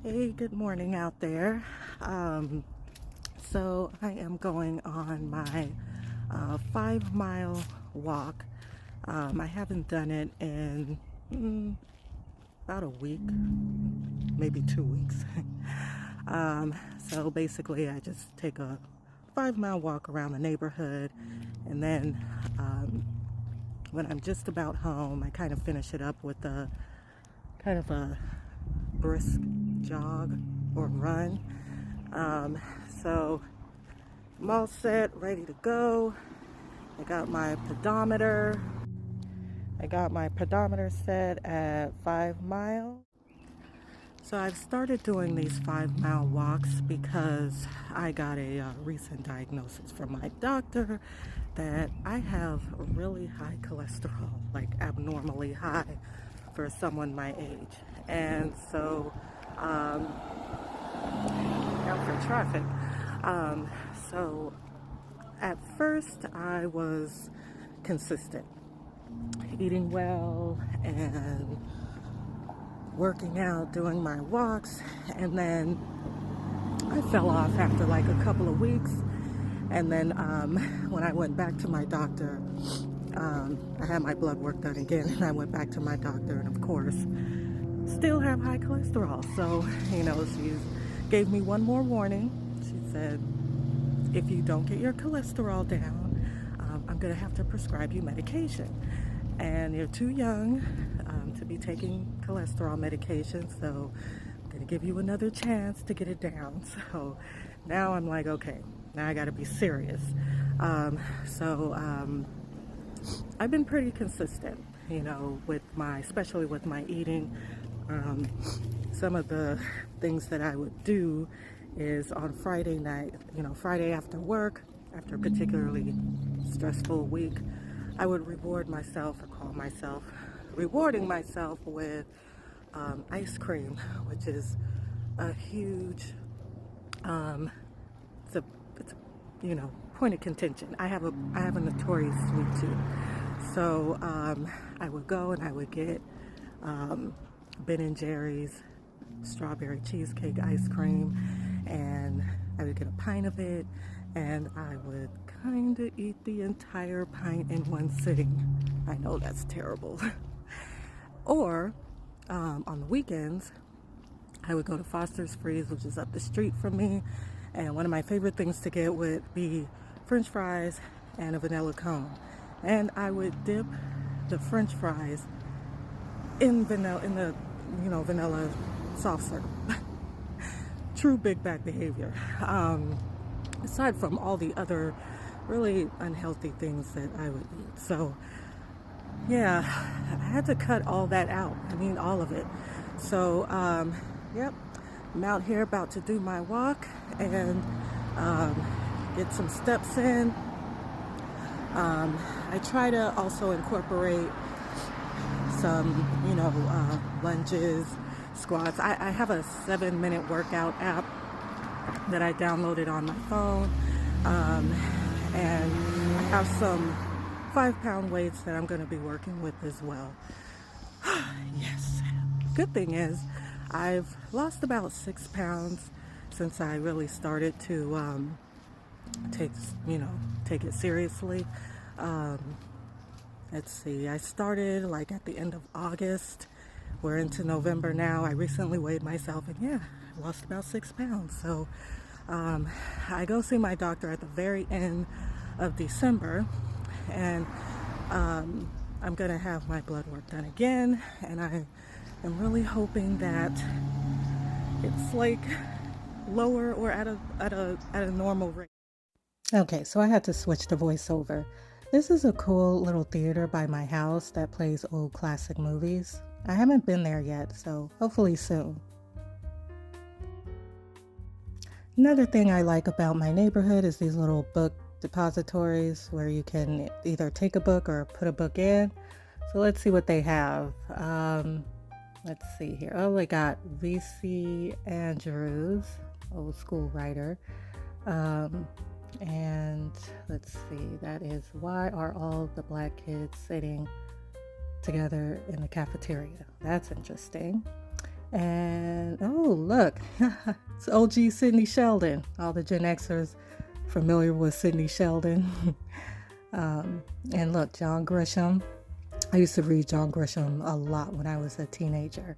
Hey, good morning out there. So I am going on my 5 mile walk. I haven't done it in about a week, maybe 2 weeks. um, so basically, I just take a 5 mile walk around the neighborhood, and then when I'm just about home, I kind of finish it up with a kind of a brisk jog or run. Um, so I'm all set, ready to go. I got my pedometer. I got my pedometer set at 5 miles. So I've started doing these 5 mile walks because I got a recent diagnosis from my doctor that I have really high cholesterol, like abnormally high for someone my age. And so, out for traffic. Um, so at first I was consistent, eating well and working out, doing my walks, and then I fell off after like a couple of weeks. And then when I went back to my doctor, I had my blood work done again, and I went back to my doctor, and of course, still have high cholesterol. So, she gave me one more warning. She said, if you don't get your cholesterol down, I'm going to have to prescribe you medication. And you're too young to be taking cholesterol medication, so I'm going to give you another chance to get it down. So now I'm like, okay, now I got to be serious. So I've been pretty consistent, especially with my eating. Some of the things that I would do is on Friday night, Friday after work, after a particularly stressful week, I would reward myself or call myself rewarding myself with ice cream, which is a huge, it's a, it's a, point of contention. I have a notorious sweet tooth. So I would go and I would get Ben and Jerry's strawberry cheesecake ice cream, and I would get a pint of it, and I would kind of eat the entire pint in one sitting. I know that's terrible. Or on the weekends, I would go to Foster's Freeze, which is up the street from me, and one of my favorite things to get would be French fries and a vanilla cone. And I would dip the French fries in vanilla soft serve. True big back behavior. Aside from all the other really unhealthy things that I would eat. So yeah, I had to cut all that out. I mean, all of it. So yep, I'm out here about to do my walk and get some steps in. I try to also incorporate some, lunges, squats. I have a 7-minute workout app that I downloaded on my phone, and I have some 5-pound weights that I'm going to be working with as well. Yes. Good thing is, I've lost about 6 pounds since I really started to take take it seriously. Let's see, I started like at the end of August. We're into November now. I recently weighed myself, and yeah, I lost about 6 pounds. So I go see my doctor at the very end of December, and I'm gonna have my blood work done again, and I am really hoping that it's like lower or at a normal rate. Okay, so I had to switch to voiceover. This is a cool little theater by my house that plays old classic movies. I haven't been there yet, so hopefully soon. Another thing I like about my neighborhood is these little book depositories where you can either take a book or put a book in. So let's see what they have. Let's see here. Oh, they got V.C. Andrews, old school writer. And let's see, that is Why Are All the Black Kids Sitting Together in the Cafeteria? That's interesting. And oh, look, it's OG Sidney Sheldon. All the Gen Xers familiar with Sidney Sheldon. And look, John Grisham. I used to read John Grisham a lot when I was a teenager.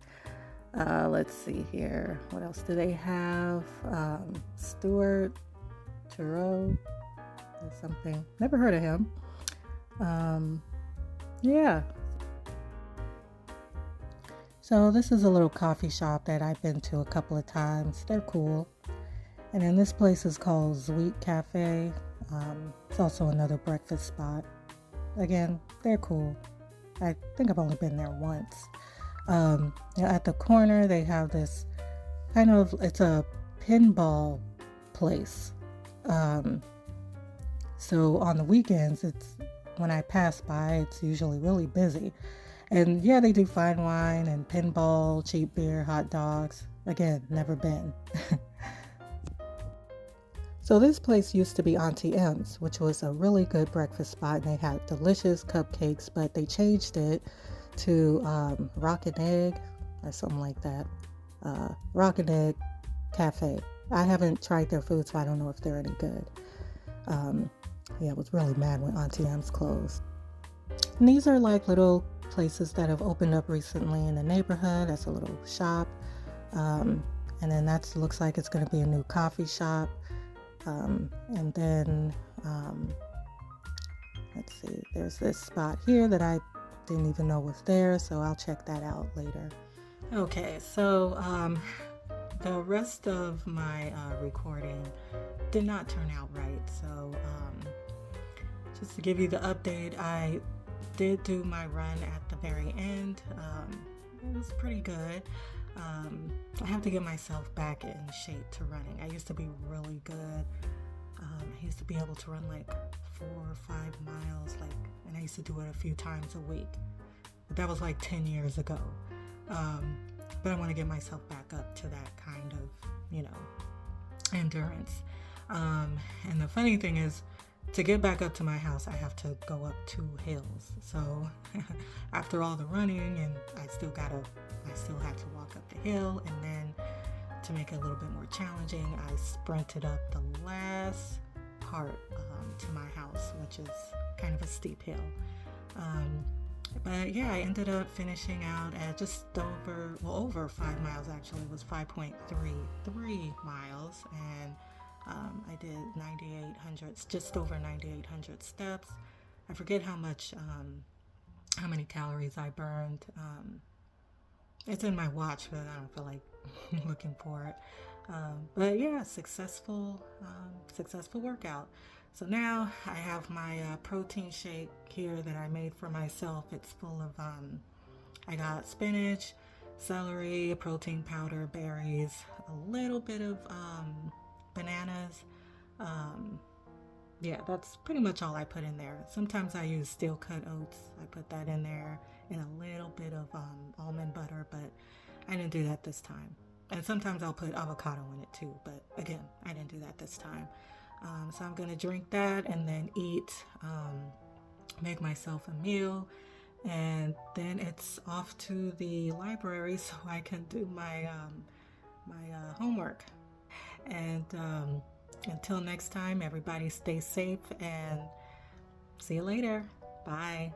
Let's see here. What else do they have? Stuart Turow or something. Never heard of him. Yeah. So this is a little coffee shop that I've been to a couple of times. They're cool. And then this place is called Sweet Cafe. It's also another breakfast spot. Again, they're cool. I think I've only been there once. At the corner, they have this it's a pinball place. So on the weekends, when I pass by, it's usually really busy. And yeah, they do fine wine and pinball, cheap beer, hot dogs. Again, never been. So this place used to be Auntie M's, which was a really good breakfast spot, and they had delicious cupcakes, but they changed it to Rock and Egg or something like that. Rock and Egg Cafe. I haven't tried their food, so I don't know if they're any good. Yeah, I was really mad when Auntie M's closed. And these are like little places that have opened up recently in the neighborhood. That's a little shop. And then that looks like it's going to be a new coffee shop. And then, let's see, there's this spot here that I didn't even know was there, so I'll check that out later. Okay, so the rest of my recording did not turn out right, so just to give you the update, I did do my run at the very end. It was pretty good. I have to get myself back in shape to running. I used to be really good. I used to be able to run like 4 or 5 miles, and I used to do it a few times a week. But that was like 10 years ago. But I want to get myself back up to that kind of, endurance. And the funny thing is, to get back up to my house, I have to go up 2 hills. So after all the running, and I still had to walk up the hill, and then to make it a little bit more challenging, I sprinted up the last part to my house, which is kind of a steep hill. But yeah, I ended up finishing out at just over 5 miles actually. It was 5.33 miles, and I did 9,800, just over 9,800 steps. I forget how many calories I burned. It's in my watch, but I don't feel like looking for it. But yeah, successful workout. So now I have my protein shake here that I made for myself. It's full of, I got spinach, celery, protein powder, berries, a little bit of bananas. Yeah, that's pretty much all I put in there. Sometimes I use steel cut oats. I put that in there, and a little bit of almond butter, but I didn't do that this time. And sometimes I'll put avocado in it too, but again, I didn't do that this time. So I'm gonna drink that and then eat, make myself a meal, and then it's off to the library so I can do my homework. And until next time, everybody stay safe and see you later. Bye.